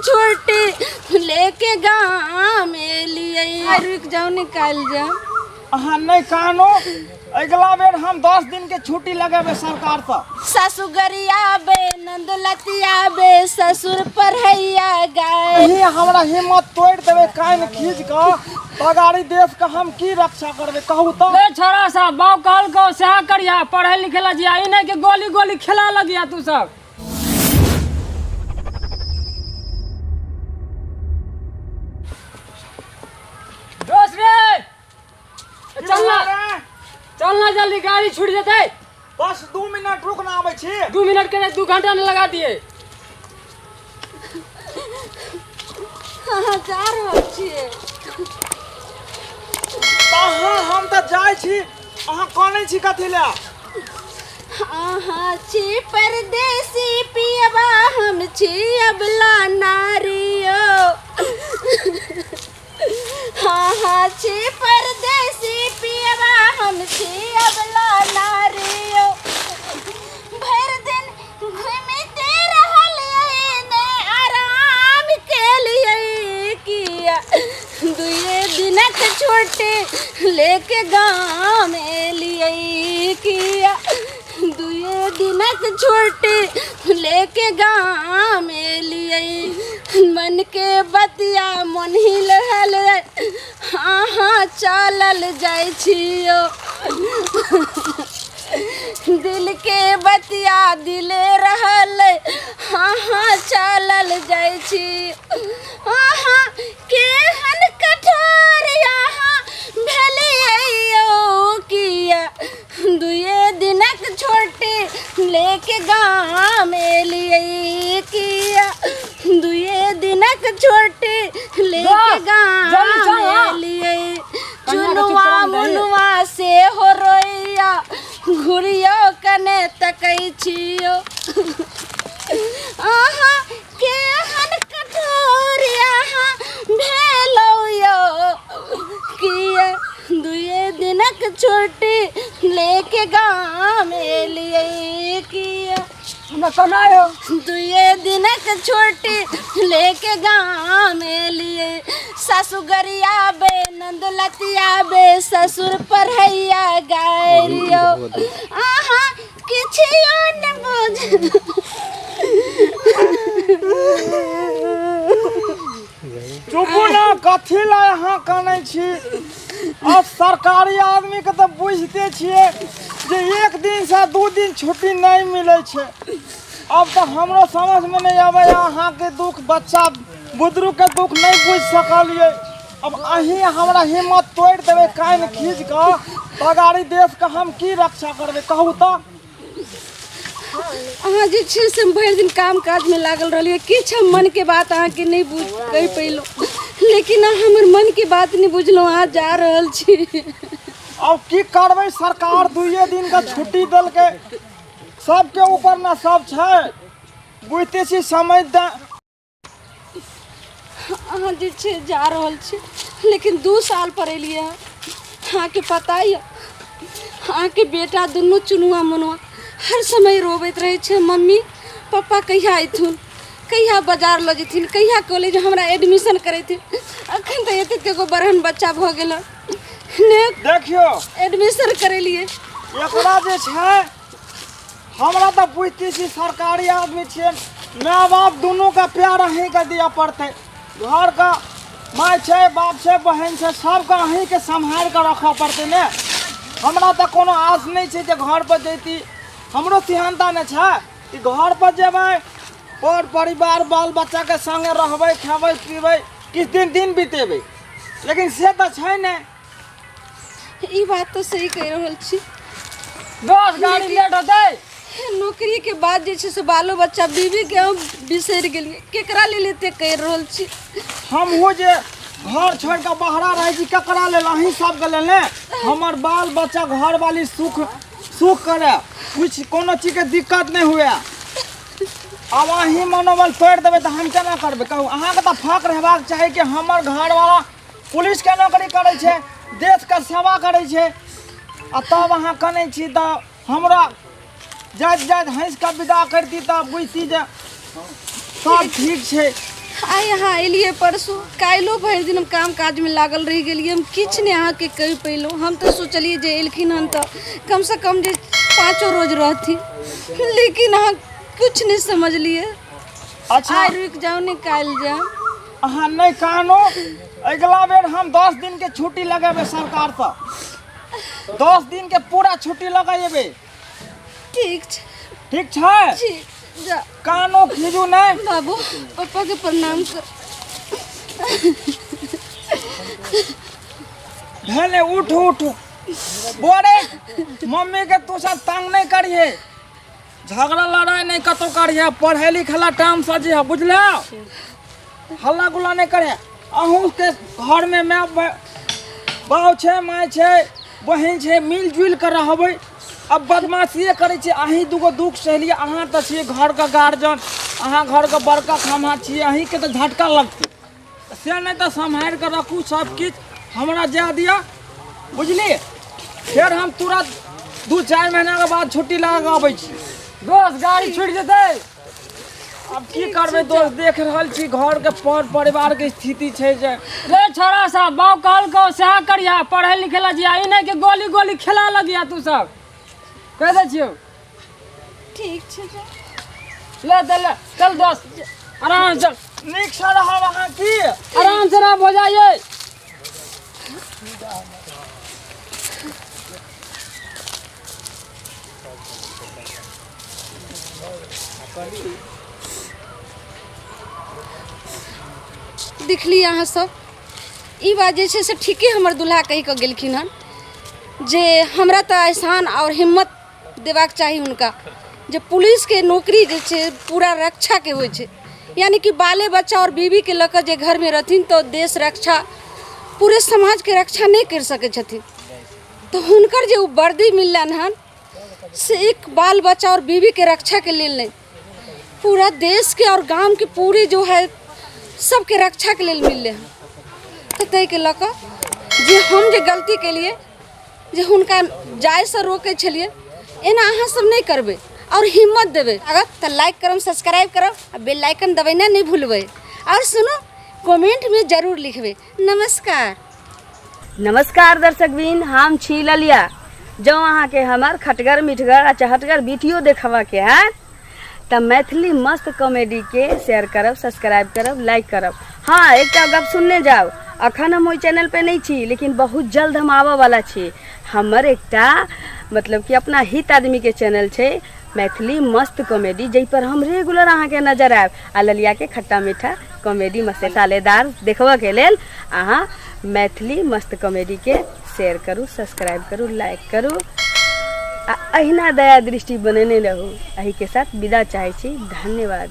छुट्टी लेके गाँव में लिए। रुक जाओ निकाल जाओ। हाँ नहीं कानो अगला बेर हम 10 दिन के छुट्टी लगाबे सरकार से। ससुगरिया बे नंदलतिया बे ससुर पढ़ैया गाय। यही हमरा हिम्मत तोड़ देवे कान खींच के तगाड़ी देश का हम की रक्षा करबे कहू तो। ले छोरा सा बाप काल को सहा करिया पढ़े लिखे ला जिया ई नहीं के गोली गोली खिला लगिया तू सब। दोस्त रे चलना जल्दी गाड़ी छूट जेते। बस 2 मिनट रुकना आवे छी। 2 मिनट के 2 घंटा ने लगा दिए। हाँ जा रहल छियै। हाँ हम तो जाय छी। अहाँ कोने छी कथि ले? हाँ छी परदेसी पियबा हम छी अबला नारियो। हाँ छी परदेसी पियबा हम छी अबला नारियो। भर दिन घूमते रहल ने आराम के लिए किया। 2 दिनक छुट्टी लेके गाँव में लिए किया। 2 दिनक छुट्टी लेके गाँव में लिए। मन के बतिया मन हिल रहल। हाँ चलल जाइ छियो। दिल के बतिया दिले रहल। हाँ चलल जाइ छी। हाँ केहन कठोर यहाँ भेलियो किया। 2 दिनक छुट्टी लेके गाँव में लिए किया। 2 दिनक छुट्टी लेके गाँव में लिए। चुनुआ मुनुआ से हो रोइया घुरियो कने तकै छियो। आहा केहन कठोर यहाँ भेलो यो किया। 2 दिनक छुट्टी लेके गाँव में लिए किया। 2 दिनक छुट्टी लेके गाँव में लिए। ससुगरिया बे नंदलतिया बे ससुर पढ़ैया गायरियो। आहा किछियो न बुझ। चुपू ना कथि ला यहाँ कने छी। अब सरकारी आदमी के तो बुझते छिए जे 1 दिन से 2 दिन छुट्टी नहीं मिले छे। अब तो हमरो समझ में नहीं आवे यहाँ के दुख बच्चा बुजुर्ग के दुख नहीं बुझ सकलिए। अब अही हमरा हिम्मत तोड़ देवे कान खींच के तगाड़ी देश का हम की रक्षा करबे कहू तो। अहाँ जे छै से भरि दिन काम काज में लागल रहिए। किछ हम मन के बात अहाँ के नहीं बुझ कहि पैलो। लेकिन हमर मन के बात नहीं बुझलो। अहाँ जा रहल छी। अब की करबे सरकार 2 दिन का छुट्टी दल के सबके ऊपर ना सब छै। बुझते छी समय द। अहाँ जे छै जा रहल छी। लेकिन 2 साल पर एलिए। अहाँ के पता है अहाँ के बेटा दुनू चुनुआ मुनुआ हर समय रोबैत रहे छे। मम्मी पापा कहिया अयथुन कहिया बाजार ल जेथिन कहिया कॉलेज हमरा एडमिशन करेथिन। अखन तो एते एगो बड़हन बच्चा भ गेल ने। देखियो एडमिशन करेलिए। एकरा जे छै हमरा तो बुझते छी सरकारी आदमी छे। माँ बाप दोनों का प्यार अहीं के दिया पड़ते। घर का माँ छे बाप छे बहन छे सबका अहीं के संभाल के रखा पड़ते ने। हमरा तो कोनो आस नहीं छे जे घर पर जैती। हमरो सिहानता ने छे कि घर पर जेबै और परिवार बाल बच्चा के संगे रहबै खेबै पीबै किस दिन बितेबै। लेकिन से तो छै ने। ई बात तो सही कह रहल छी। दोस्त गाड़ी लेट होते। नौकरी के बाद जे छै से बालो बच्चा बीवी के हम बिसर गेलिए। केकरा ले लेते कह रहल छी। हम हो जे घर छोड़ के बहरा रहे छी ककरा ले अहीं सब के लेने। हमर बाल बच्चा घर वाली सुख करे कुछ कोनो चीज के दिक्कत नहीं हुए। अब अहीं मनोबल तोड़ देवे तो हम केना करबे कहू। अहाँ के तो फक्र हेबाक चाही कि हमर घर वाला पुलिस के नौकरी करे छे देश के सेवा करे छे। आ तब अहाँ कने छी तो हमरा जाइत हंस के विदा करती तब बुझती जे सब ठीक छे। आइ यहाँ एलिए परसों, काल्हिओ भरि दिन हम काम काज में लागल रह गेलिए। हम किछु नहीं अहाँ के कहि पैलहुँ। हम तो सोचलिए जे एलखिन हन तो कम से कम जे 5 रोज रहती, लेकिन अहाँ कुछ नहीं समझलिए। अच्छा आइ रुक जाओ, नहीं काल्हि जाओ। अहाँ नहीं कानो, अगला बेर हम 10 दिन के छुट्टी लगाबे सरकार से। 10 दिन के पूरा छुट्टी लगाबे। ठीक छै, ठीक छै? ठीक जा। कानो खीजू नहीं। बाबू पापा के प्रणाम कर। भेले उठ उठ बोरे मम्मी के तू सब तंग नहीं करिए, झगड़ा लड़ाई नहीं कतो करिए, पढ़े लिखला टाइम से जी बुझल, हल्ला गुल्ला नहीं करे। अहूँ के घर में माय बाप छे, माय छे, बहन छे, मिलजुल कर रहबै। अब बदमाशिए करे छे, अहीं दूगो दुख सहलिए। अहाँ तो छिए घर का गार्जियन, अहाँ घर का बड़का खम्हा छिए, अहीं के तो झटका लगते से नहीं तो संभाल कर रखू सब किछ हमरा जा दिया, बुझलिए? फिर हम तुरंत 2-4 महीना के बाद छुट्टी लगा के आबै छी। दोस्त गाड़ी छूट जेतै। अब की करबै दोस्त, देख रहल छी घर के परिवार के स्थिति छै जे। रे छोरा सा बाप कहल को सह करिया, पढ़े लिखे ला जिया, ई नहीं कि गोली गोली खेला लगिया तू सब। कह दे छियो। ठीक छै जा। ले चल दोस्त, आराम से नीक से रहब अहाँ की? आराम से रह, हो जाइए। देखली अहाँ सब, ई बात जे छै से ठीके हमर दुल्हा कहि कऽ गेलखिन हन जे हमरा तऽ एहसान और हिम्मत देबाक चाही हुनका, जे पुलिस के नौकरी जे छै पूरा रक्षा के होइ छै। यानी कि बाले बच्चा और बीवी के लऽ कऽ जे घर में रहथिन तो देश रक्षा, पूरे समाज के रक्षा नहीं कर सकै छथिन। तो हुनकर जे वर्दी मिललन हन से एक बाल बच्चा और बीवी के रक्षा के लेल नहीं, पूरा देश के और गांव के पूरी जो है सबके रक्षा के लिए मिलले हैं। तो तय के लऽ कऽ जे हम जे गलती के लिए जे हुनका जाय से रोके छलिए, एना अहाँ सब नहीं करबे और हिम्मत देबे। अगर तो लाइक करब, सब्सक्राइब करब और बेल आइकन दबाना नहीं भूलबे। और सुनो, कमेंट में जरूर लिखबे। नमस्कार। नमस्कार दर्शकबिन, हम छी ललिया। जो अहाँ के हमार खटगर मिठगर आ चहटगर वीडियो देखवा के है तब मैथिली मस्त कॉमेडी के शेयर करब, सब्सक्राइब करब, लाइक करब। हाँ, एक गप सुनने जाओ, अखन हम ओइ चैनल पे नहीं छी, लेकिन बहुत जल्द हम आबऽ वाला छी। हमर एकटा मतलब कि अपना हित आदमी के चैनल छै मैथिली मस्त कॉमेडी, जै पर हम रेगुलर अहाँ के नजर आयब। आ ललिया के खट्टा मीठा कॉमेडी मसालेदार देखबऽ के लेल अहाँ मैथिली मस्त कॉमेडी के शेयर करू, सब्सक्राइब करू, लाइक करू आ अहिना दया दृष्टि बनेने रहू। एही के साथ विदा चाहै छी। धन्यवाद।